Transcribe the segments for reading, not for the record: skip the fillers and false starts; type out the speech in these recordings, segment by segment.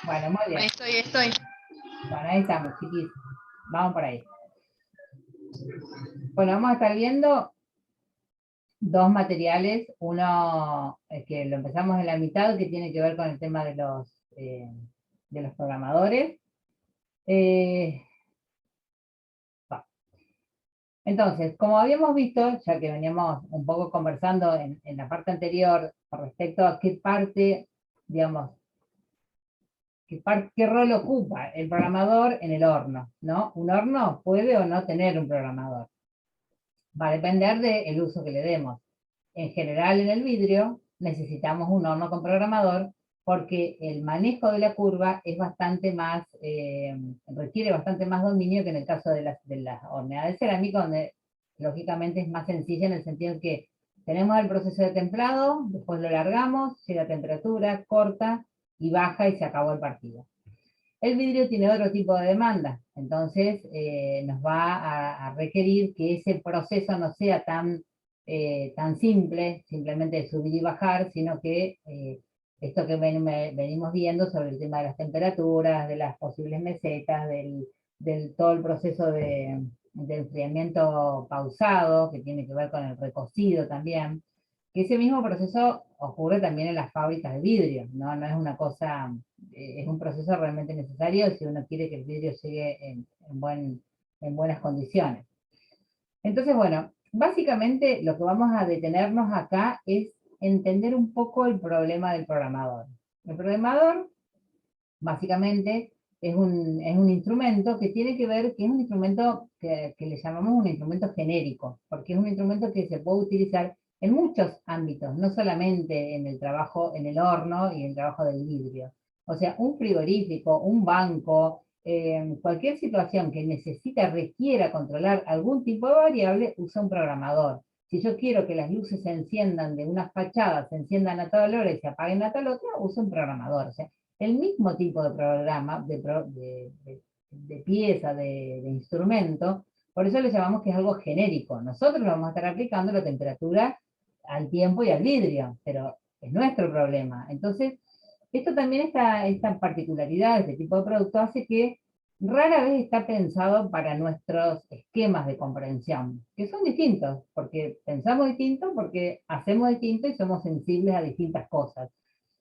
Bueno, muy bien. Ahí estoy. Bueno, ahí estamos, chiquis. Vamos por ahí. Bueno, vamos a estar viendo dos materiales. Uno que lo empezamos en la mitad, que tiene que ver con el tema de los programadores. Va. Entonces, como habíamos visto, ya que veníamos un poco conversando en la parte anterior con respecto a qué parte, digamos, qué rol ocupa el programador en el horno, ¿no? Un horno puede o no tener un programador. Va a depender del uso que le demos. En general, en el vidrio necesitamos un horno con programador porque el manejo de la curva es bastante más, requiere bastante más dominio que en el caso de las horneadas de cerámica, donde lógicamente es más sencilla en el sentido en que tenemos el proceso de templado, después lo largamos, llega a temperatura, corta y baja y se acabó el partido. El vidrio tiene otro tipo de demanda, entonces nos va a requerir que ese proceso no sea tan simple, simplemente de subir y bajar, sino que esto que venimos viendo sobre el tema de las temperaturas, de las posibles mesetas, del todo el proceso de enfriamiento pausado, que tiene que ver con el recocido también, que ese mismo proceso ocurre también en las fábricas de vidrio, no es una cosa, es un proceso realmente necesario si uno quiere que el vidrio llegue en buenas condiciones. Entonces, bueno, básicamente lo que vamos a detenernos acá es entender un poco el problema del programador. El programador, básicamente, es un instrumento que tiene que ver, que es un instrumento que le llamamos un instrumento genérico, porque es un instrumento que se puede utilizar en muchos ámbitos, no solamente en el trabajo en el horno y en el trabajo del vidrio. O sea, un frigorífico, un banco, cualquier situación que requiera controlar algún tipo de variable, usa un programador. Si yo quiero que las luces se enciendan de una fachada, se enciendan a tal hora y se apaguen a tal otra, uso un programador. O sea, el mismo tipo de programa, de pieza, de instrumento, por eso le llamamos que es algo genérico. Nosotros vamos a estar aplicando la temperatura al tiempo y al vidrio, pero es nuestro problema. Entonces, esto también, esta particularidad de este tipo de producto hace que rara vez está pensado para nuestros esquemas de comprensión, que son distintos, porque pensamos distinto, porque hacemos distinto y somos sensibles a distintas cosas.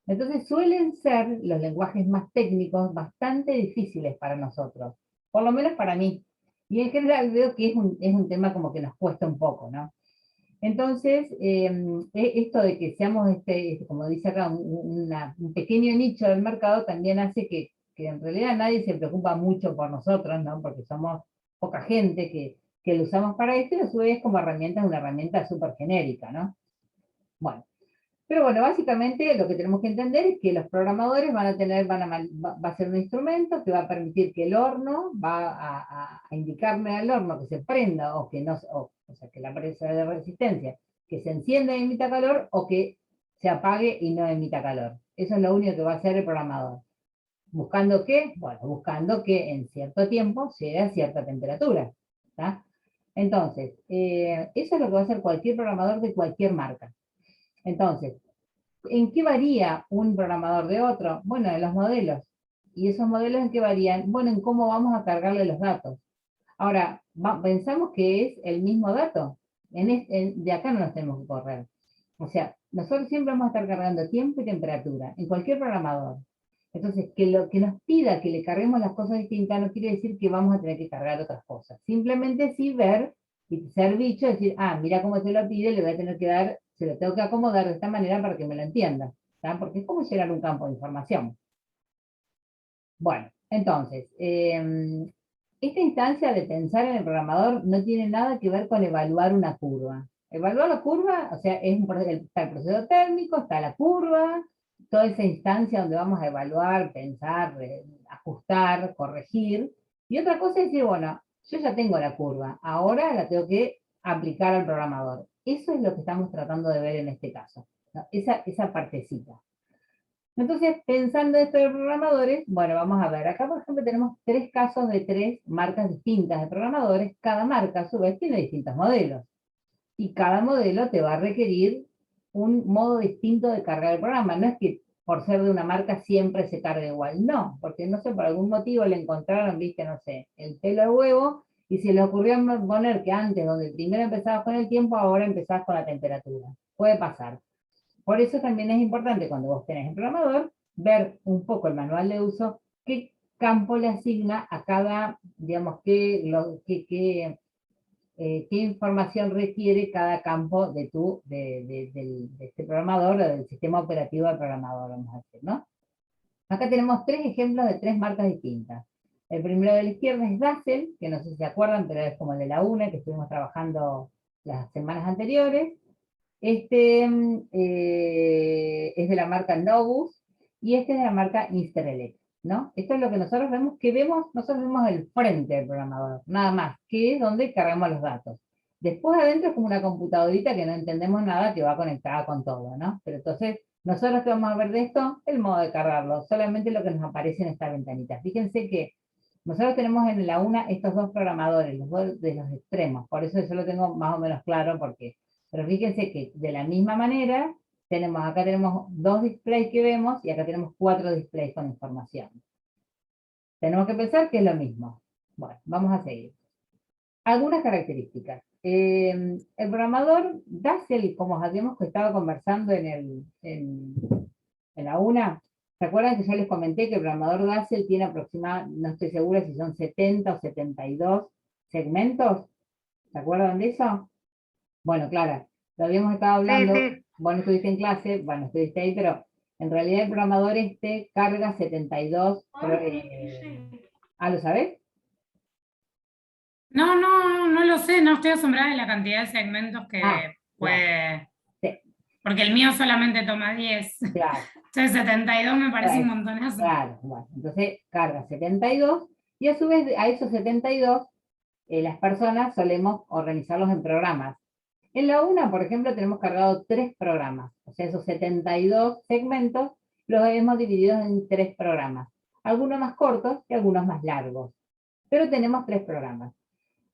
Entonces suelen ser los lenguajes más técnicos bastante difíciles para nosotros, por lo menos para mí. Y en general veo que es un tema como que nos cuesta un poco, ¿no? Entonces, esto de que seamos, como dice acá, un pequeño nicho del mercado también hace que en realidad nadie se preocupa mucho por nosotros, ¿no? Porque somos poca gente que lo usamos para esto y a su vez como herramienta es una herramienta súper genérica, ¿no? Bueno, pero bueno, básicamente lo que tenemos que entender es que los programadores va a ser un instrumento que va a permitir que el horno va a indicarle al horno que se prenda o que no, o sea, que la presa de resistencia, que se encienda y emita calor o que se apague y no emita calor. Eso es lo único que va a hacer el programador. ¿Buscando qué? Bueno, buscando que en cierto tiempo llegue a cierta temperatura. ¿Tá? Entonces, eso es lo que va a hacer cualquier programador de cualquier marca. Entonces, ¿en qué varía un programador de otro? Bueno, en los modelos. ¿Y esos modelos en qué varían? Bueno, en cómo vamos a cargarle los datos. Ahora, pensamos que es el mismo dato. De acá no nos tenemos que correr. O sea, nosotros siempre vamos a estar cargando tiempo y temperatura, en cualquier programador. Entonces, que lo que nos pida que le carguemos las cosas distintas no quiere decir que vamos a tener que cargar otras cosas. Simplemente sí ver y ser bicho, decir, ah, mira cómo te lo pide, le voy a tener que dar, se lo tengo que acomodar de esta manera para que me lo entienda. ¿Tá? Porque es como llenar un campo de información. Bueno, entonces, esta instancia de pensar en el programador no tiene nada que ver con evaluar una curva. Evaluar la curva, o sea, está el proceso térmico, está la curva, toda esa instancia donde vamos a evaluar, pensar, ajustar, corregir. Y otra cosa es decir, bueno, yo ya tengo la curva, ahora la tengo que aplicar al programador. Eso es lo que estamos tratando de ver en este caso, ¿no? Esa partecita. Entonces, pensando esto de programadores, bueno, vamos a ver, acá por ejemplo tenemos tres casos de tres marcas distintas de programadores, cada marca a su vez tiene distintos modelos, y cada modelo te va a requerir un modo distinto de cargar el programa, no es que por ser de una marca siempre se carga igual. No, porque no sé, por algún motivo le encontraron, viste, no sé, el pelo al huevo, y se le ocurrió poner que antes, donde primero empezabas con el tiempo, ahora empezabas con la temperatura. Puede pasar. Por eso también es importante cuando vos tenés el programador, ver un poco el manual de uso, qué campo le asigna a cada, digamos, qué información requiere cada campo de este programador o del sistema operativo del programador, vamos a decir, ¿no? Acá tenemos tres ejemplos de tres marcas distintas. El primero de la izquierda es Dassel, que no sé si se acuerdan, pero es como el de la UNE, que estuvimos trabajando las semanas anteriores. Este es de la marca Novus y este es de la marca Insterelec, ¿no? Esto es lo que nosotros vemos, nosotros vemos el frente del programador, nada más, que es donde cargamos los datos. Después adentro es como una computadorita que no entendemos nada, que va conectada con todo, ¿no? Pero entonces, nosotros que vamos a ver de esto, el modo de cargarlo, solamente lo que nos aparece en esta ventanita. Fíjense que nosotros tenemos en la UNA estos dos programadores, los dos de los extremos, por eso yo lo tengo más o menos claro, porque pero fíjense que de la misma manera, acá tenemos dos displays que vemos y acá tenemos cuatro displays con información. Tenemos que pensar que es lo mismo. Bueno, vamos a seguir. Algunas características. El programador Dassel, como habíamos estado conversando en la UNA, ¿se acuerdan que yo les comenté que el programador Dassel tiene aproximadamente, no estoy segura si son 70 o 72 segmentos? ¿Se acuerdan de eso? Bueno, Clara, lo habíamos estado Sí, hablando, sí. vos no estuviste en clase, bueno, estuviste ahí, pero en realidad el programador este carga 72, ¿lo sabés? No, no, no lo sé, no estoy asombrada de la cantidad de segmentos Ah, que bueno, puede, sí, porque el mío solamente toma 10. claro, Entonces 72 me parece un pues, montonazo. claro, bueno, entonces carga 72 y a su vez a esos 72 las personas solemos organizarlos en programas. En la UNA, por ejemplo, tenemos cargado tres programas, o sea, esos 72 segmentos los hemos dividido en tres programas, algunos más cortos y algunos más largos, pero tenemos tres programas.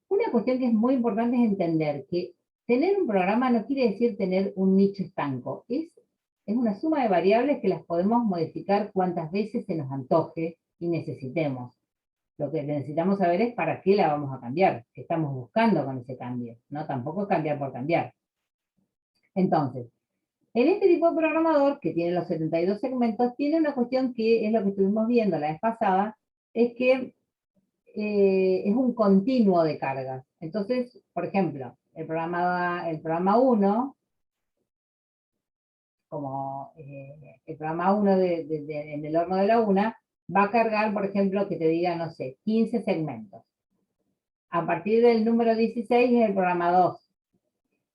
Una cuestión que es muy importante es entender que tener un programa no quiere decir tener un nicho estanco, es una suma de variables que las podemos modificar cuantas veces se nos antoje y necesitemos. Lo que necesitamos saber es para qué la vamos a cambiar, qué estamos buscando con ese cambio, ¿no? Tampoco es cambiar por cambiar. Entonces, en este tipo de programador, que tiene los 72 segmentos, tiene una cuestión que es lo que estuvimos viendo la vez pasada, es que es un continuo de cargas. Entonces, por ejemplo, el programa 1, como el programa 1 en el horno de la UNA, va a cargar, por ejemplo, que te diga, no sé, 15 segmentos. A partir del número 16 es el programa 2.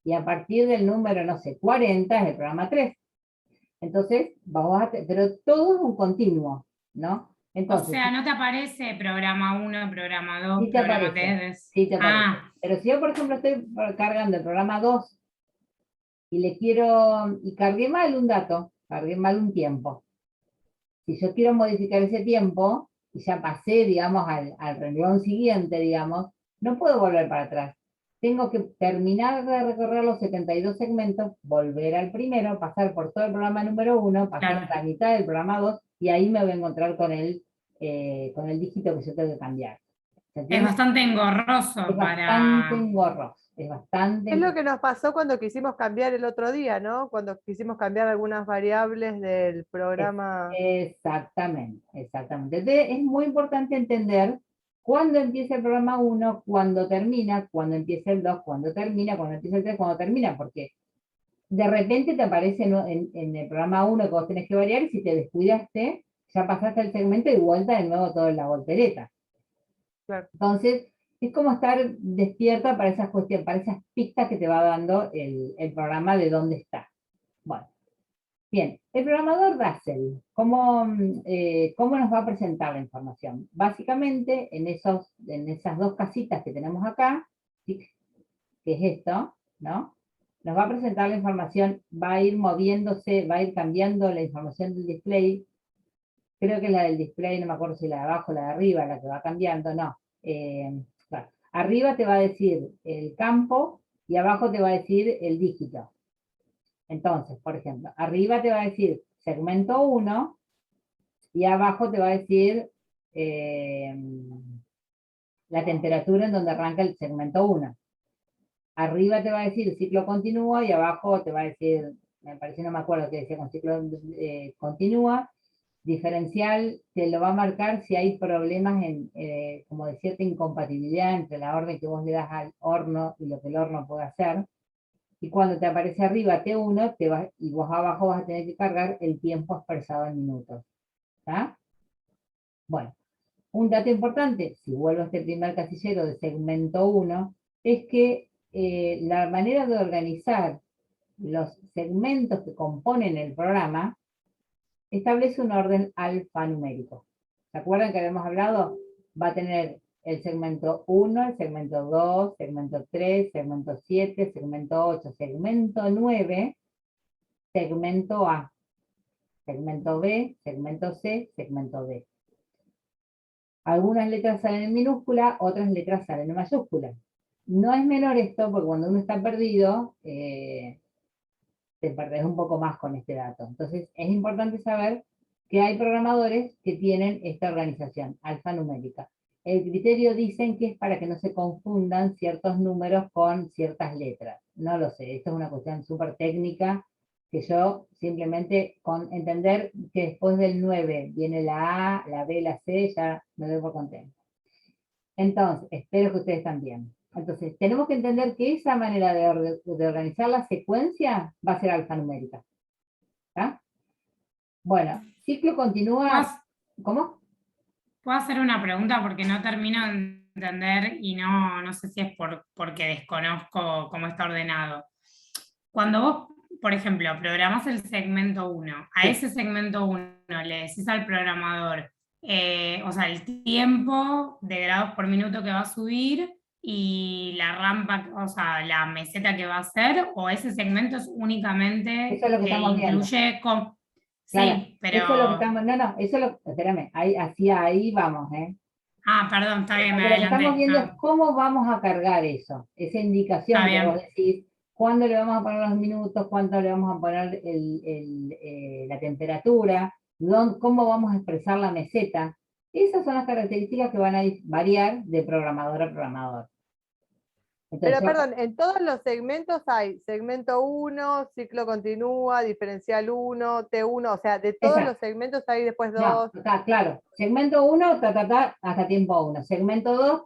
Y a partir del número, no sé, 40 es el programa 3. Entonces, pero todo es un continuo, ¿no? O Entonces, sea, no te aparece programa 1, programa 2, sí te programa aparece, 3. sí te aparece. Ah, Pero si yo, por ejemplo, estoy cargando el programa 2 y cargué mal un dato, cargué mal un tiempo. Si yo quiero modificar ese tiempo, y ya pasé, digamos, al renglón siguiente, digamos, no puedo volver para atrás. Tengo que terminar de recorrer los 72 segmentos, volver al primero, pasar por todo el programa número 1, pasar claro. la mitad del programa 2, y ahí me voy a encontrar con el dígito que yo tengo que cambiar. ¿Se Es entiende? bastante Es engorroso bastante para... engorroso, es Es lo bastante. que nos pasó cuando quisimos cambiar el otro día, ¿no? Cuando quisimos cambiar algunas variables del programa. Exactamente, exactamente. Entonces, es muy importante entender cuándo empieza el programa 1, cuándo termina, cuándo empieza el 2, cuándo termina, cuándo empieza el 3, cuándo termina, porque de repente te aparece en el programa 1 que vos tenés que variar y si te descuidaste, ya pasaste el segmento y vuelta de nuevo toda la voltereta. Claro. Entonces, es como estar despierta para esas cuestiones, para esas pistas que te va dando el programa de dónde está. Bueno. Bien, el programador Russell, ¿cómo nos va a presentar la información? Básicamente, en esas dos casitas que tenemos acá, ¿sí? Que es esto, ¿no? Nos va a presentar la información, va a ir moviéndose, va a ir cambiando la información del display. Creo que la del display, no me acuerdo si la de abajo o la de arriba, la que va cambiando, no. Bueno, arriba te va a decir el campo y abajo te va a decir el dígito. Entonces, por ejemplo, arriba te va a decir segmento 1, y abajo te va a decir la temperatura en donde arranca el segmento 1. Arriba te va a decir ciclo continúa, y abajo te va a decir, me parece, no me acuerdo qué decía con ciclo continúa. Diferencial te lo va a marcar si hay problemas como de cierta incompatibilidad entre la orden que vos le das al horno y lo que el horno puede hacer. Y cuando te aparece arriba T1, y vos abajo vas a tener que cargar el tiempo expresado en minutos. ¿Está? Bueno, un dato importante, si vuelvo a este primer casillero de segmento 1, es que la manera de organizar los segmentos que componen el programa establece un orden alfanumérico. ¿Se acuerdan que habíamos hablado? Va a tener el segmento 1, el segmento 2, segmento 3, segmento 7, segmento 8, segmento 9, segmento A, segmento B, segmento C, segmento D. Algunas letras salen en minúscula, otras letras salen en mayúscula. No es menor esto, porque cuando uno está perdido, te perdés un poco más con este dato. Entonces, es importante saber que hay programadores que tienen esta organización alfanumérica. El criterio dicen que es para que no se confundan ciertos números con ciertas letras. No lo sé, esto es una cuestión súper técnica, que yo simplemente con entender que después del 9 viene la A, la B, la C, ya me doy por contento. Entonces, espero que ustedes también. Entonces, tenemos que entender que esa manera de organizar la secuencia va a ser alfanumérica. ¿Está? Bueno, ciclo continúa. ¿Cómo? ¿Puedo hacer una pregunta? Porque no termino de entender y no sé si es porque desconozco cómo está ordenado. Cuando vos, por ejemplo, programás el segmento 1, a Sí. ese segmento 1 le decís al programador, o sea, el tiempo de grados por minuto que va a subir y la rampa, o sea, la meseta que va a hacer, o ese segmento es únicamente, Eso es lo que estamos viendo. incluye con... Claro, Sí, pero... eso es lo que estamos, no, eso es lo, espérame, ahí vamos, Ah, perdón, está bien, me Porque lo que estamos adelanté. viendo es Ah, cómo vamos a cargar eso, esa indicación está que vos bien. decís, cuándo le vamos a poner los minutos, cuánto le vamos a poner la temperatura, cómo vamos a expresar la meseta. Esas son las características que van a variar de programador a programador. Entonces, Pero perdón, en todos los segmentos hay segmento 1, ciclo continúa, diferencial 1, T1, o sea, de todos los segmentos hay después no, 2. está claro. Segmento 1, hasta tiempo 1. Segmento 2,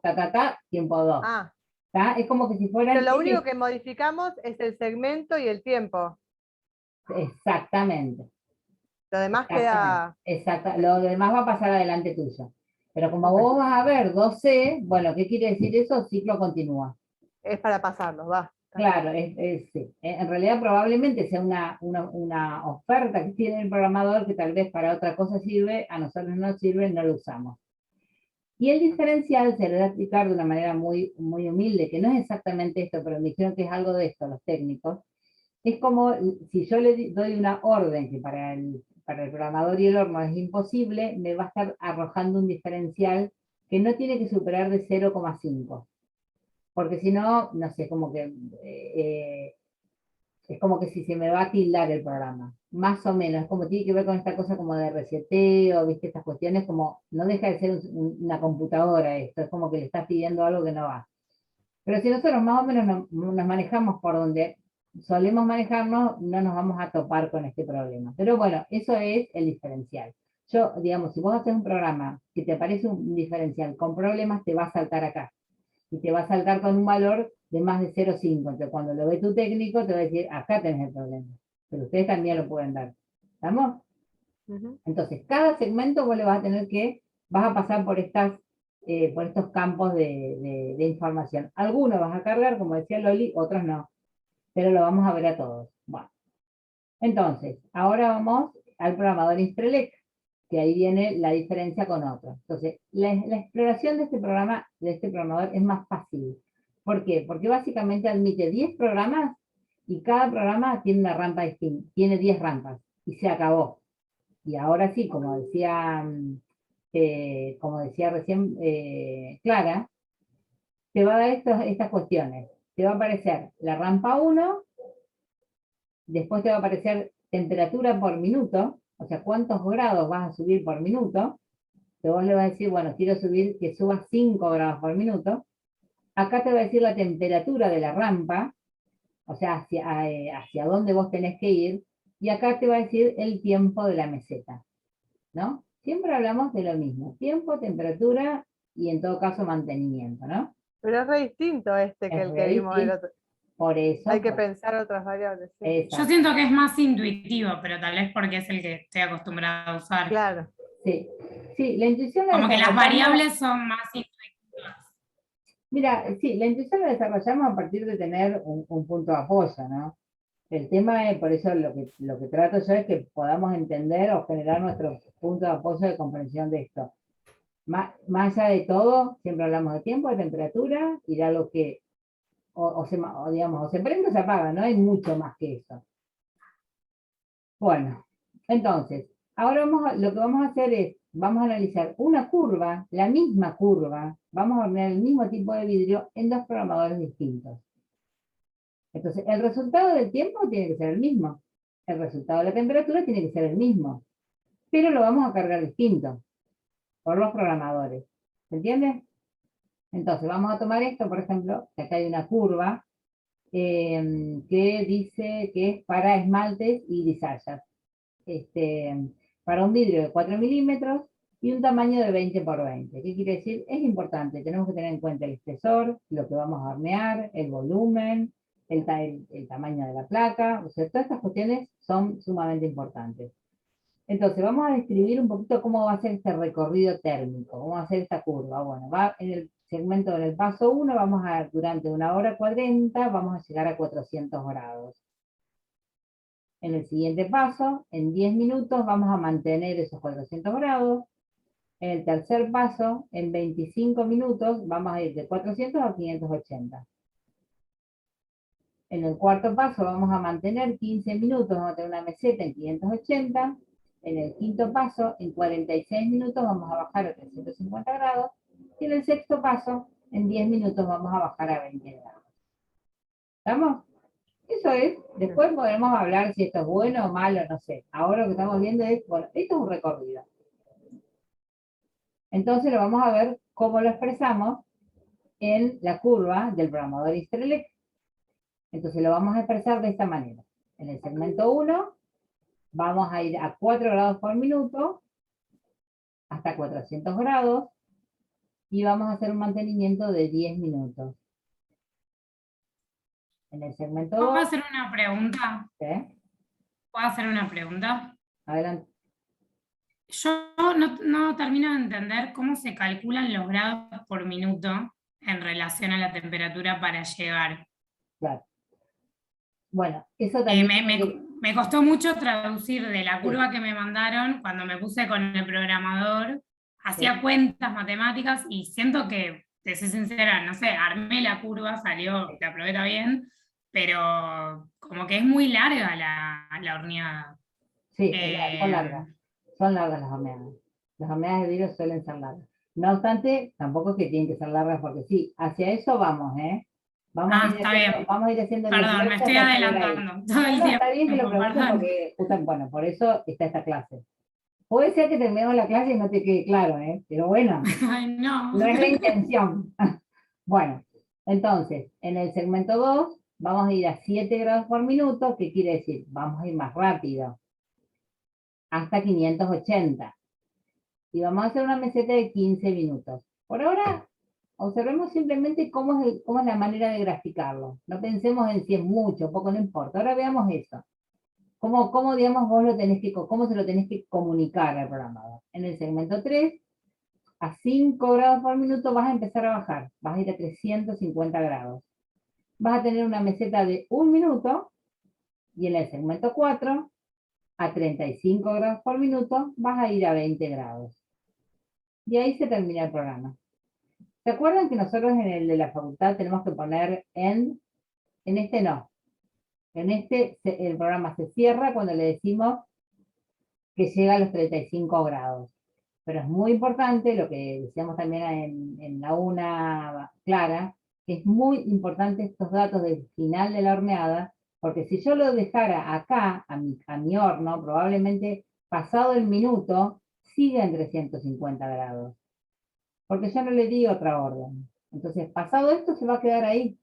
tiempo 2. Ah, Es como que si pero fueran... lo único que modificamos es el segmento y el tiempo. Exactamente. Lo demás Exactamente. queda... Exacto. Lo demás va a pasar adelante tuyo. Pero como Ok, vos vas a ver 12, bueno, ¿qué quiere decir eso? Ciclo continúa. es para pasarlos, va. Claro, sí. En realidad probablemente sea una oferta que tiene el programador que tal vez para otra cosa sirve, a nosotros no sirve, no lo usamos. Y el diferencial se le da a explicar de una manera muy, muy humilde, que no es exactamente esto, pero me dijeron que es algo de esto, los técnicos. Es como si yo le doy una orden que para el programador y el horno es imposible, me va a estar arrojando un diferencial que no tiene que superar de 0,5. Porque si no, no sé, es como que si se me va a tildar el programa. Más o menos, es como tiene que ver con esta cosa como de reseteo, ¿viste? Estas cuestiones, como no deja de ser una computadora esto, es como que le estás pidiendo algo que no va. Pero si nosotros más o menos nos manejamos por donde solemos manejarnos, no nos vamos a topar con este problema. Pero bueno, eso es el diferencial. Yo, digamos, si vos haces un programa que te aparece un diferencial con problemas, te va a saltar acá. Y te va a saltar con un valor de más de 0,5. Entonces, cuando lo ve tu técnico, te va a decir, acá tenés el problema. Pero ustedes también lo pueden dar. ¿Estamos? Entonces, cada segmento vos le vas a tener vas a pasar por estos campos de información. Algunos vas a cargar, como decía Loli, otros no. Pero lo vamos a ver a todos. Bueno. Entonces, ahora vamos al programador Instrelec, que ahí viene la diferencia con otros. Entonces, la exploración de este programa, de este programador, es más fácil. ¿Por qué? Porque básicamente admite 10 programas y cada programa tiene una rampa distinta, tiene 10 rampas y se acabó. Y ahora sí, como decía recién Clara, te va a dar estas cuestiones. Te va a aparecer la rampa 1, después te va a aparecer temperatura por minuto, o sea, cuántos grados vas a subir por minuto, que vos le vas a decir, bueno, quiero subir, que subas 5 grados por minuto, acá te va a decir la temperatura de la rampa, o sea, hacia dónde vos tenés que ir, y acá te va a decir el tiempo de la meseta, ¿no? Siempre hablamos de lo mismo, tiempo, temperatura, y en todo caso mantenimiento, ¿no? Pero es re distinto este que Es el que re vimos el distinto. otro. Por eso, Hay que pensar otras variables, sí. Yo siento que es más intuitivo, pero tal vez porque es el que estoy acostumbrada a usar. Claro. sí, sí, la intuición la Como que las desarrollamos. variables son más intuitivas. Mira, sí, la intuición la desarrollamos a partir de tener un punto de apoyo, ¿no? El tema es, por eso lo que trato yo es que podamos entender o generar nuestro punto de apoyo de comprensión de esto. Más allá de todo, siempre hablamos de tiempo, de temperatura, y de algo que digamos, o se prende o se apaga, no hay mucho más que eso. Bueno, entonces, ahora lo que vamos a hacer es, vamos a analizar una curva, la misma curva, vamos a hornear el mismo tipo de vidrio en dos programadores distintos. Entonces, el resultado del tiempo tiene que ser el mismo, el resultado de la temperatura tiene que ser el mismo, pero lo vamos a cargar distinto, por los programadores. ¿Se entiende? Entonces, vamos a tomar esto, por ejemplo, que acá hay una curva, que dice que es para esmaltes y bisagras. Para un vidrio de 4 milímetros y un tamaño de 20 por 20. ¿Qué quiere decir? Es importante, tenemos que tener en cuenta el espesor, lo que vamos a hornear, el volumen, el tamaño de la placa, o sea, todas estas cuestiones son sumamente importantes. Entonces, vamos a describir un poquito cómo va a ser este recorrido térmico, cómo va a ser esta curva. Bueno, va en el segmento, en el paso 1, durante 1 hora 40, vamos a llegar a 400 grados. En el siguiente paso, en 10 minutos, vamos a mantener esos 400 grados. En el tercer paso, en 25 minutos, vamos a ir de 400 a 580. En el cuarto paso, vamos a mantener 15 minutos, vamos a tener una meseta en 580. En el quinto paso, en 46 minutos, vamos a bajar a 350 grados. Y en el sexto paso, en 10 minutos, vamos a bajar a 20 grados. ¿Estamos? Eso es, después podremos hablar si esto es bueno o malo, no sé. Ahora lo que estamos viendo es, bueno, esto es un recorrido. Entonces lo vamos a ver cómo lo expresamos en la curva del programador Easterlek. Entonces lo vamos a expresar de esta manera. En el segmento 1 vamos a ir a 4 grados por minuto hasta 400 grados y vamos a hacer un mantenimiento de 10 minutos. En el segmento 2... ¿Puedo hacer una pregunta? ¿Eh? ¿Puedo hacer una pregunta? Adelante. Yo no termino de entender cómo se calculan los grados por minuto en relación a la temperatura para llegar. Claro. Bueno, eso también... Me costó mucho traducir de la curva que me mandaron cuando me puse con el programador, hacía cuentas matemáticas y siento que, te soy sincera, no sé, armé la curva, salió, la probé bien, pero como que es muy larga la horneada. Sí, son largas las horneadas. Las horneadas de vidrio suelen ser largas. No obstante, tampoco es que tienen que ser largas porque sí, hacia eso vamos, ¿eh? Vamos a ir haciendo Perdón, me estoy adelantando todo el tiempo. Está bien que lo preguntes porque, bueno, por eso está esta clase. Puede ser que terminemos la clase y no te quede claro, ¿eh? Pero bueno, Ay, no. No es la intención. Bueno, entonces, en el segmento 2 vamos a ir a 7 grados por minuto, ¿qué quiere decir? Vamos a ir más rápido, hasta 580. Y vamos a hacer una meseta de 15 minutos. Por ahora, observemos simplemente cómo es la manera de graficarlo. No pensemos en si es mucho o poco, no importa. Ahora veamos eso. ¿Cómo digamos, cómo se lo tenés que comunicar al programador? En el segmento 3, a 5 grados por minuto vas a empezar a bajar. Vas a ir a 350 grados. Vas a tener una meseta de 1 minuto. Y en el segmento 4, a 35 grados por minuto, vas a ir a 20 grados. Y ahí se termina el programa. ¿Se acuerdan que nosotros en el de la facultad tenemos que poner en este no? En este el programa se cierra cuando le decimos que llega a los 35 grados. Pero es muy importante, lo que decíamos también en la una clara, que es muy importante estos datos del final de la horneada, porque si yo lo dejara acá, a mi horno, probablemente pasado el minuto, sigue en 350 grados. Porque yo no le di otra orden. Entonces, pasado esto, se va a quedar ahí.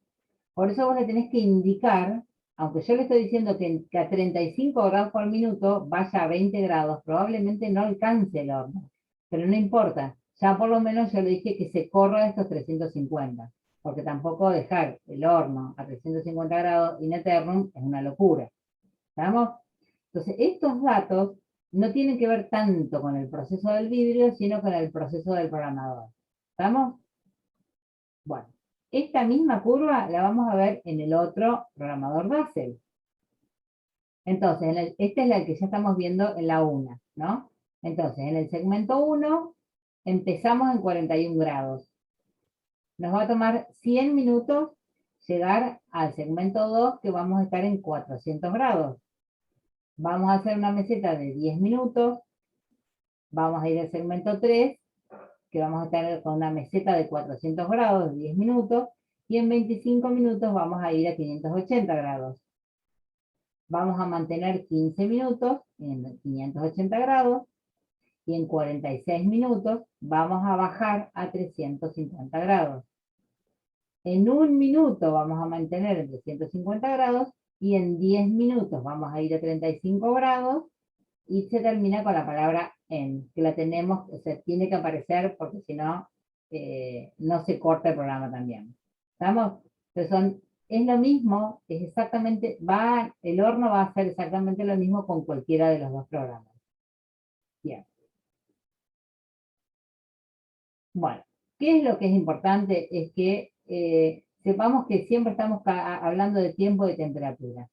Por eso vos le tenés que indicar, aunque yo le estoy diciendo que a 35 grados por minuto vaya a 20 grados, probablemente no alcance el horno. Pero no importa, ya por lo menos yo le dije que se corra estos 350, porque tampoco dejar el horno a 350 grados in eternum es una locura. ¿Estamos? Entonces, estos datos no tienen que ver tanto con el proceso del vidrio, sino con el proceso del programador. ¿Estamos? Bueno, esta misma curva la vamos a ver en el otro programador Basel. Entonces, esta es la que ya estamos viendo en la 1, ¿no? Entonces, en el segmento 1 empezamos en 41 grados. Nos va a tomar 100 minutos llegar al segmento 2, que vamos a estar en 400 grados. Vamos a hacer una meseta de 10 minutos. Vamos a ir al segmento 3, que vamos a estar con una meseta de 400 grados, 10 minutos, y en 25 minutos vamos a ir a 580 grados. Vamos a mantener 15 minutos en 580 grados, y en 46 minutos vamos a bajar a 350 grados. En 1 minuto vamos a mantener en 350 grados, y en 10 minutos vamos a ir a 35 grados, y se termina con la palabra en, que la tenemos, o sea, tiene que aparecer porque si no, no se corta el programa también. ¿Estamos? Entonces es lo mismo, es exactamente, el horno va a hacer exactamente lo mismo con cualquiera de los dos programas. Bien. Bueno, ¿qué es lo que es importante? Es que sepamos que siempre estamos hablando de tiempo y de temperatura.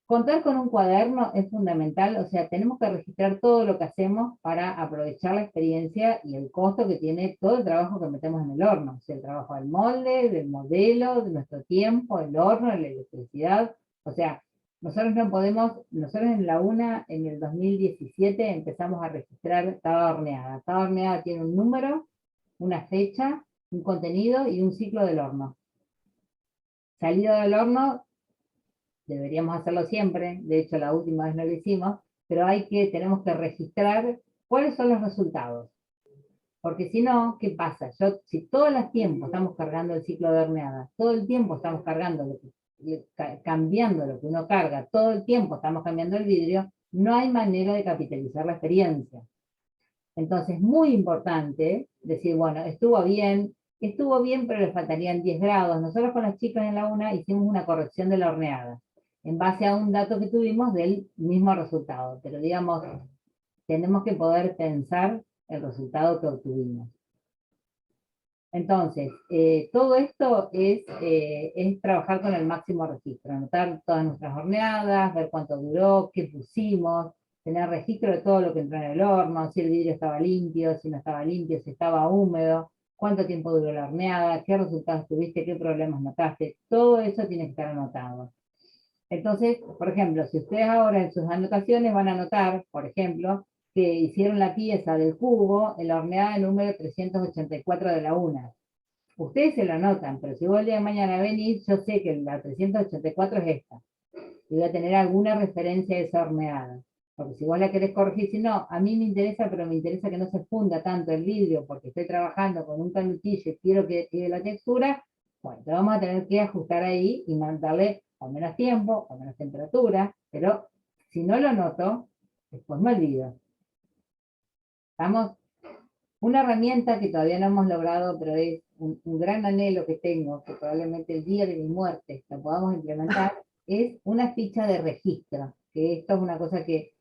Contar con un cuaderno es fundamental, o sea, tenemos que registrar todo lo que hacemos para aprovechar la experiencia y el costo que tiene todo el trabajo que metemos en el horno. O sea, el trabajo del molde, del modelo, de nuestro tiempo, el horno, la electricidad. O sea, nosotros no podemos, nosotros en la UNA, en el 2017, empezamos a registrar cada horneada. Cada horneada tiene un número, una fecha, un contenido y un ciclo del horno. Salido del horno, deberíamos hacerlo siempre, de hecho la última vez no lo hicimos, pero tenemos que registrar cuáles son los resultados. Porque si no, ¿qué pasa? Si todo el tiempo estamos cargando el ciclo de horneada, todo el tiempo estamos cargando, cambiando lo que uno carga, todo el tiempo estamos cambiando el vidrio, no hay manera de capitalizar la experiencia. Entonces, muy importante decir, bueno, estuvo bien, pero le faltarían 10 grados. Nosotros con las chicas en la UNA hicimos una corrección de la horneada, en base a un dato que tuvimos del mismo resultado. Pero digamos, tenemos que poder pensar el resultado que obtuvimos. Entonces, todo esto es trabajar con el máximo registro, anotar todas nuestras horneadas, ver cuánto duró, qué pusimos, tener registro de todo lo que entró en el horno, si el vidrio estaba limpio, si no estaba limpio, si estaba húmedo, cuánto tiempo duró la horneada, qué resultados tuviste, qué problemas notaste, todo eso tiene que estar anotado. Entonces, por ejemplo, si ustedes ahora en sus anotaciones van a anotar, por ejemplo, que hicieron la pieza del cubo en la horneada número 384 de la UNA. Ustedes se lo anotan, pero si vos el día de mañana venís, yo sé que la 384 es esta. Y voy a tener alguna referencia a esa horneada. Porque si vos la querés corregir, si no, a mí me interesa, pero me interesa que no se funda tanto el vidrio, porque estoy trabajando con un canutillo y quiero que quede la textura, bueno, te vamos a tener que ajustar ahí y mandarle o menos tiempo, o menos temperatura, pero si no lo anoto, después me olvido. ¿Estamos? Una herramienta que todavía no hemos logrado, pero es un gran anhelo que tengo, que probablemente el día de mi muerte lo podamos implementar, es una ficha de registro, que esto es una cosa que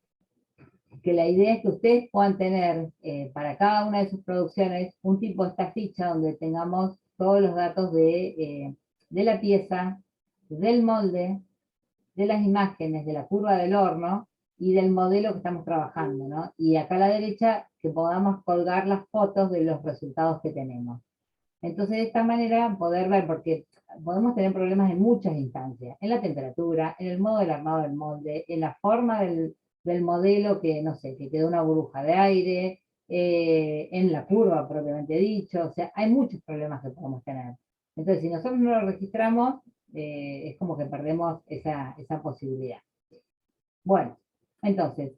la idea es que ustedes puedan tener para cada una de sus producciones un tipo de esta ficha donde tengamos todos los datos de la pieza, del molde, de las imágenes, de la curva del horno y del modelo que estamos trabajando, ¿no? Y acá a la derecha que podamos colgar las fotos de los resultados que tenemos. Entonces de esta manera poder ver, porque podemos tener problemas en muchas instancias, en la temperatura, en el modo del armado del molde, en la forma del modelo que, no sé, que quedó una burbuja de aire, en la curva propiamente dicho, o sea, hay muchos problemas que podemos tener. Entonces si nosotros no lo registramos, es como que perdemos esa posibilidad. Bueno, entonces,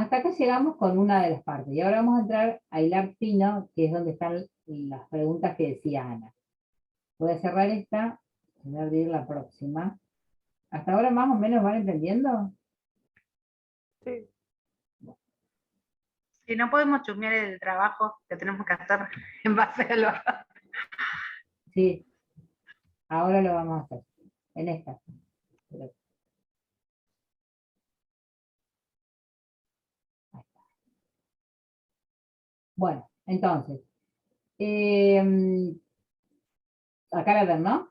hasta acá llegamos con una de las partes, y ahora vamos a entrar a hilar fino, que es donde están las preguntas que decía Ana. Voy a cerrar esta, voy a abrir la próxima. ¿Hasta ahora más o menos van entendiendo? Sí. Si no podemos chusmear el trabajo que tenemos que hacer en base a lo... Sí, ahora lo vamos a hacer, en esta. Bueno, entonces, acá la ven, ¿no?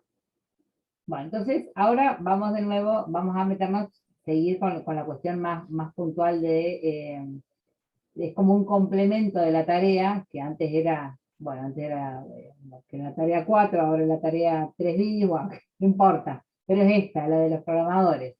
Bueno, entonces ahora vamos de nuevo, vamos a meternos, seguir con la cuestión más puntual es como un complemento de la tarea, que antes era, bueno, antes era que la tarea 4, ahora es la tarea 3 bueno, no importa, pero es esta, la de los programadores.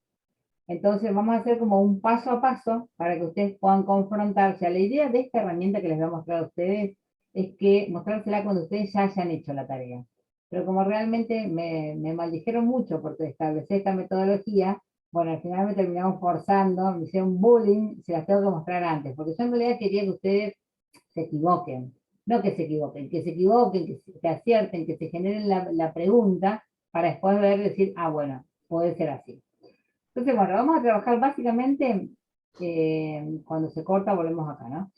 Entonces vamos a hacer como un paso a paso para que ustedes puedan confrontarse. La idea de esta herramienta que les voy a mostrar a ustedes es que mostrársela cuando ustedes ya hayan hecho la tarea. Pero como realmente me maldijeron mucho porque establecí esta metodología, bueno, al final me terminaron forzando, me hicieron bullying, se las tengo que mostrar antes, porque yo en realidad quería que ustedes se equivoquen. No que se equivoquen, que acierten, que se generen la pregunta para después ver, decir, ah, bueno, puede ser así. Entonces, bueno, vamos a trabajar básicamente, cuando se corta volvemos acá, ¿no?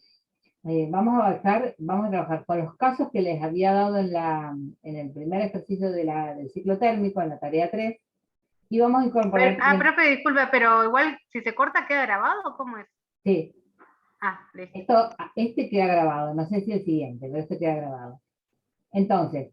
Vamos a trabajar con los casos que les había dado en el primer ejercicio del ciclo térmico, en la tarea 3, y vamos a incorporar... profe, disculpe, pero igual si se corta queda grabado, ¿cómo es? Sí. Listo. Este queda grabado, no sé si el siguiente, pero este queda grabado. Entonces,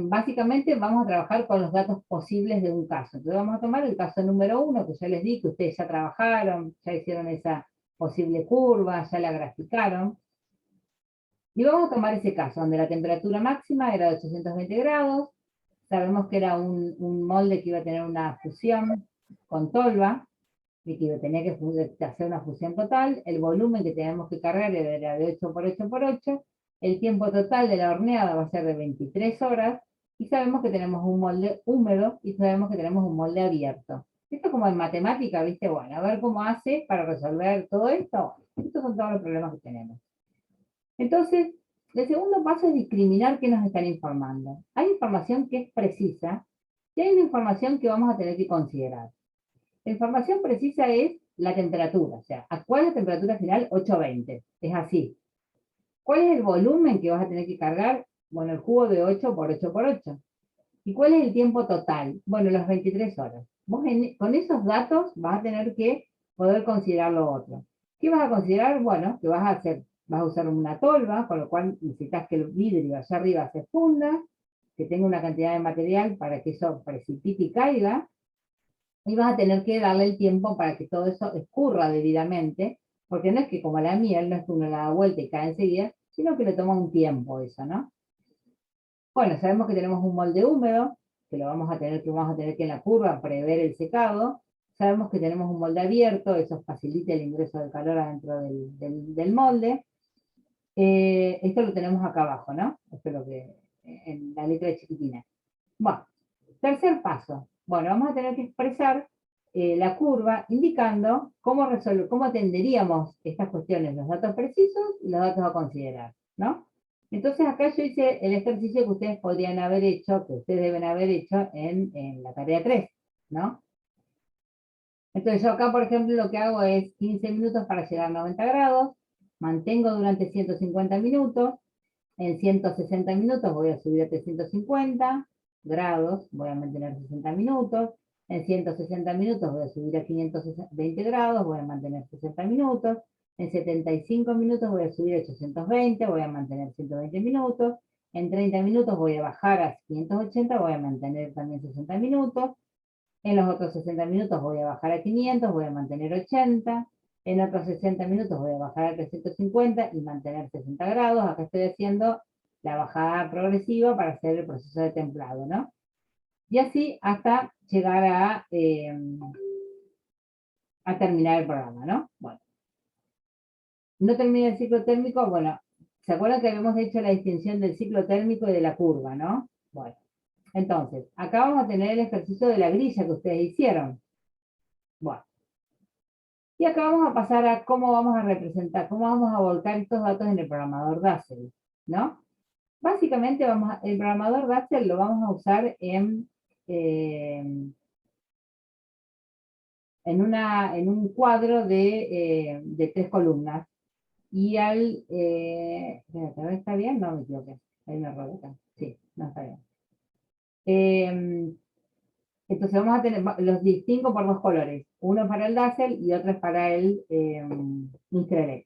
básicamente vamos a trabajar con los datos posibles de un caso. Entonces vamos a tomar el caso número 1, que ya les di, que ustedes ya trabajaron, ya hicieron esa posible curva, ya la graficaron. Y vamos a tomar ese caso, donde la temperatura máxima era de 820 grados, sabemos que era un molde que iba a tener una fusión con tolva, y que tenía que hacer una fusión total, el volumen que teníamos que cargar era de 8 por 8 por 8, el tiempo total de la horneada va a ser de 23 horas, y sabemos que tenemos un molde húmedo, y sabemos que tenemos un molde abierto. Esto como en matemática, ¿viste? Bueno, a ver cómo hace para resolver todo esto. Estos son todos los problemas que tenemos. Entonces, el segundo paso es discriminar qué nos están informando. Hay información que es precisa, y hay una información que vamos a tener que considerar. La información precisa es la temperatura, o sea, ¿cuál es la temperatura final? 820, es así. ¿Cuál es el volumen que vas a tener que cargar? Bueno, el cubo de 8 por 8 por 8. ¿Y cuál es el tiempo total? Bueno, las 23 horas. Vos con esos datos vas a tener que poder considerar lo otro. ¿Qué vas a considerar? Bueno, que vas a usar una tolva, con lo cual necesitas que el vidrio allá arriba se funda, que tenga una cantidad de material para que eso precipite y caiga, y vas a tener que darle el tiempo para que todo eso escurra debidamente, porque no es que como la miel, no es que uno la da vuelta y cae enseguida, sino que le toma un tiempo eso, ¿no? Bueno, sabemos que tenemos un molde húmedo, que vamos a tener que en la curva prever el secado. Sabemos que tenemos un molde abierto, eso facilita el ingreso del calor adentro del molde. Esto lo tenemos acá abajo, ¿no? Esto es lo que, en la letra chiquitina. Bueno, tercer paso. Bueno, vamos a tener que expresar la curva indicando cómo atenderíamos estas cuestiones, los datos precisos y los datos a considerar, ¿no? Entonces acá yo hice el ejercicio que ustedes podrían haber hecho, que ustedes deben haber hecho en la tarea 3, ¿no? Entonces yo acá, por ejemplo, lo que hago es 15 minutos para llegar a 90 grados, mantengo durante 150 minutos, en 160 minutos voy a subir a 350 grados, voy a mantener 60 minutos, en 160 minutos voy a subir a 520 grados, voy a mantener 60 minutos, en 75 minutos voy a subir a 820, voy a mantener 120 minutos, en 30 minutos voy a bajar a 580, voy a mantener también 60 minutos, en los otros 60 minutos voy a bajar a 500, voy a mantener 80, en otros 60 minutos voy a bajar a 350 y mantener 60 grados. Acá estoy haciendo la bajada progresiva para hacer el proceso de templado, ¿no? Y así hasta llegar a terminar el programa, ¿no? Bueno. No termina el ciclo térmico, bueno, ¿se acuerdan que habíamos hecho la distinción del ciclo térmico y de la curva, no? Bueno, entonces, acá vamos a tener el ejercicio de la grilla que ustedes hicieron. Bueno. Y acá vamos a pasar a cómo vamos a representar, cómo vamos a volcar estos datos en el programador Dazzle, ¿no? Básicamente el programador Dazzle lo vamos a usar en un cuadro de 3 columnas. Y espérate, a ver, ¿está bien? No me equivoqué. Hay un error acá. Sí, no está bien. Entonces vamos a tener, los distingo por 2 colores. Uno para el Dazzle y otro es para el Mr.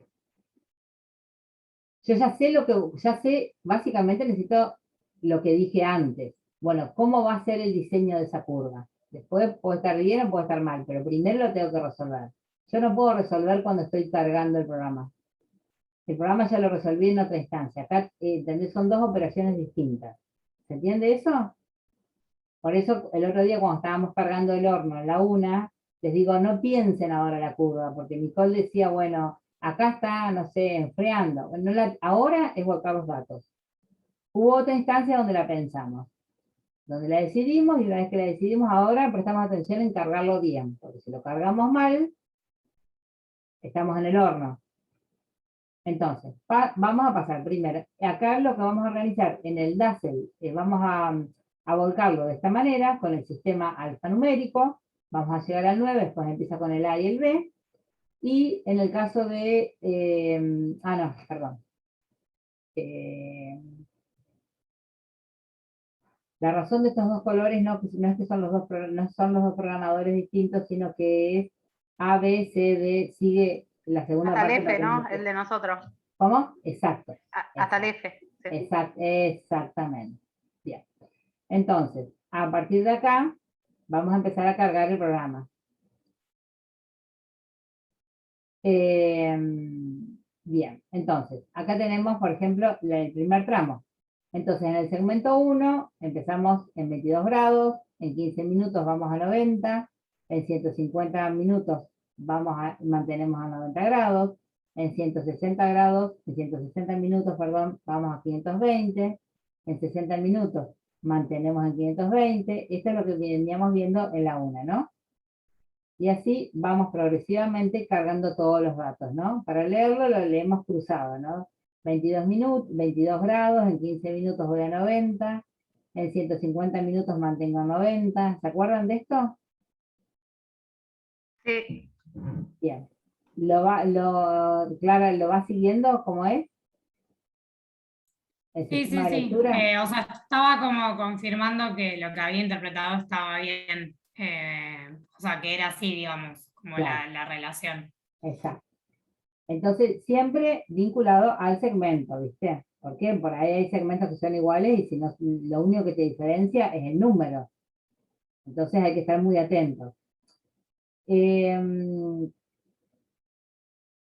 Yo ya sé, básicamente necesito lo que dije antes. Bueno, ¿cómo va a ser el diseño de esa curva? Después puede estar bien o puede estar mal, pero primero lo tengo que resolver. Yo no puedo resolver cuando estoy cargando el programa. El programa ya lo resolví en otra instancia. Acá, ¿entendés? Son 2 operaciones distintas. ¿Se entiende eso? Por eso el otro día cuando estábamos cargando el horno en la una, les digo, no piensen ahora la curva, porque Nicole decía, bueno, acá está, no sé, enfriando. Bueno, ahora es volcar los datos. Hubo otra instancia donde la pensamos, donde la decidimos, y una vez que la decidimos ahora prestamos atención en cargarlo bien, porque si lo cargamos mal, estamos en el horno. Entonces, vamos a pasar primero. Acá lo que vamos a organizar en el Dazzle, vamos a volcarlo de esta manera, con el sistema alfanumérico. Vamos a llegar al 9, después empieza con el A y el B. Y en el caso de... no, perdón. La razón de estos 2 colores no es que son no son los 2 programadores distintos, sino que es A, B, C, D, sigue la segunda Hasta parte. el F, ¿no? El de nosotros. ¿Cómo? Exacto. Hasta el F. Sí. Exactamente. Bien. Entonces, a partir de acá, vamos a empezar a cargar el programa. Bien, entonces, acá tenemos, por ejemplo, el primer tramo. Entonces, en el segmento 1, empezamos en 22 grados, en 15 minutos vamos a 90, en 150 minutos mantenemos a 90 grados, en 160 grados, en 160 minutos, perdón, vamos a 520, en 60 minutos mantenemos en 520, esto es lo que veníamos viendo en la 1, ¿no? Y así vamos progresivamente cargando todos los datos, ¿no? Para leerlo lo leemos cruzado, ¿no? 22 grados, en 15 minutos voy a 90, en 150 minutos mantengo 90. ¿Se acuerdan de esto? Sí. Bien. Clara, ¿lo va siguiendo como es? ¿El Sí, sistema sí, de sí. lectura? O sea, estaba como confirmando que lo que había interpretado estaba bien. O sea, que era así, digamos, como Claro. la relación. Exacto. Entonces, siempre vinculado al segmento, ¿viste? Porque por ahí hay segmentos que son iguales y si no, lo único que te diferencia es el número. Entonces hay que estar muy atentos.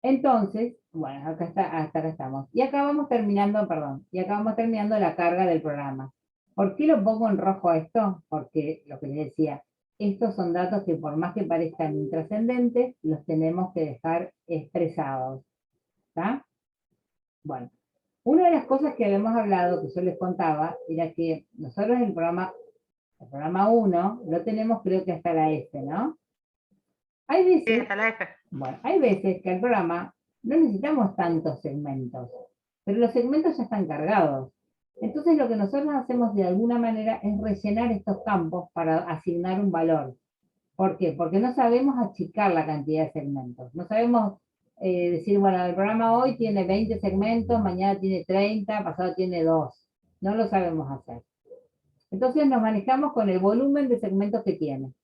Entonces, bueno, hasta acá estamos. Y acá vamos terminando, perdón, y acá vamos terminando la carga del programa. ¿Por qué lo pongo en rojo a esto? Porque, lo que les decía, estos son datos que por más que parezcan intrascendentes, los tenemos que dejar expresados. ¿Está? Bueno, una de las cosas que habíamos hablado, que yo les contaba, era que nosotros el programa 1, lo tenemos creo que hasta la F, ¿no? Hay Sí, veces, hasta la F. bueno, hay veces que al programa no necesitamos tantos segmentos, pero los segmentos ya están cargados. Entonces lo que nosotros hacemos de alguna manera es rellenar estos campos para asignar un valor. ¿Por qué? Porque no sabemos achicar la cantidad de segmentos. No sabemos decir, bueno, el programa hoy tiene 20 segmentos, mañana tiene 30, pasado tiene 2. No lo sabemos hacer. Entonces nos manejamos con el volumen de segmentos que tiene.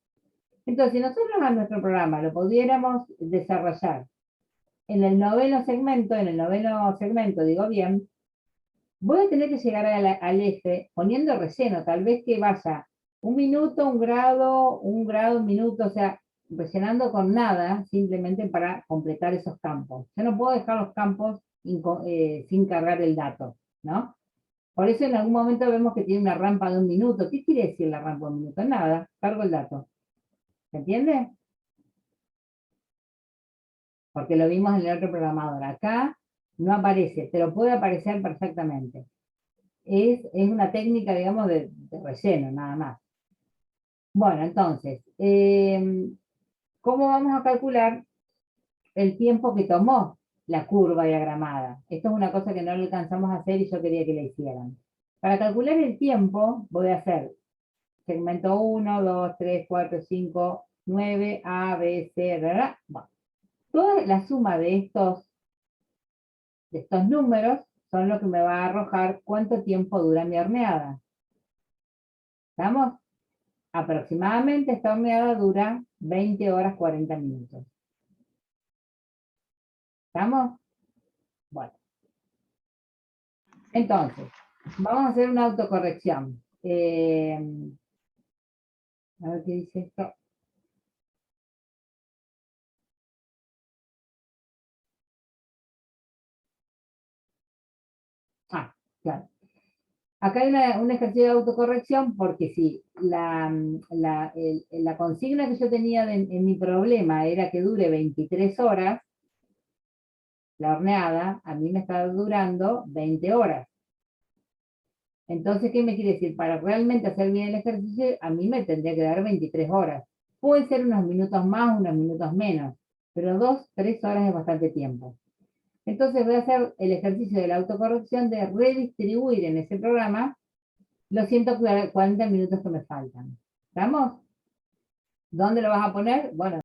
Entonces, si nosotros a nuestro programa lo pudiéramos desarrollar en el noveno segmento, digo bien, voy a tener que llegar al eje poniendo relleno, tal vez que vaya 1 minuto, 1 grado, 1 grado, 1 minuto, o sea, rellenando con nada, simplemente para completar esos campos. Yo no puedo dejar los campos sin cargar el dato, ¿no? Por eso en algún momento vemos que tiene una rampa de 1 minuto. ¿Qué quiere decir la rampa de 1 minuto? Nada, cargo el dato. ¿Se entiende? Porque lo vimos en el otro programador. Acá no aparece, pero puede aparecer perfectamente. Es una técnica, digamos, de relleno, nada más. Bueno, entonces, ¿cómo vamos a calcular el tiempo que tomó la curva diagramada. Esto es una cosa que no lo alcanzamos a hacer y yo quería que la hicieran. Para calcular el tiempo, voy a hacer segmento 1, 2, 3, 4, 5, 9, A, B, C, ¿verdad? Bueno, toda la suma de estos números son lo que me va a arrojar cuánto tiempo dura mi horneada. ¿Estamos? Aproximadamente esta horneada dura 20 horas 40 minutos. ¿Estamos? Bueno. Entonces, vamos a hacer una autocorrección. A ver qué dice esto. Ah, claro. Acá hay un ejercicio de autocorrección porque si la consigna que yo tenía en mi problema era que dure 23 horas, la horneada, a mí me está durando 20 horas. Entonces, ¿qué me quiere decir? Para realmente hacer bien el ejercicio, a mí me tendría que dar 23 horas. Puede ser unos minutos más, unos minutos menos, pero 2, 3 horas es bastante tiempo. Entonces voy a hacer el ejercicio de la autocorrección de redistribuir en ese programa los 140 minutos que me faltan. ¿Estamos? ¿Dónde lo vas a poner? Bueno,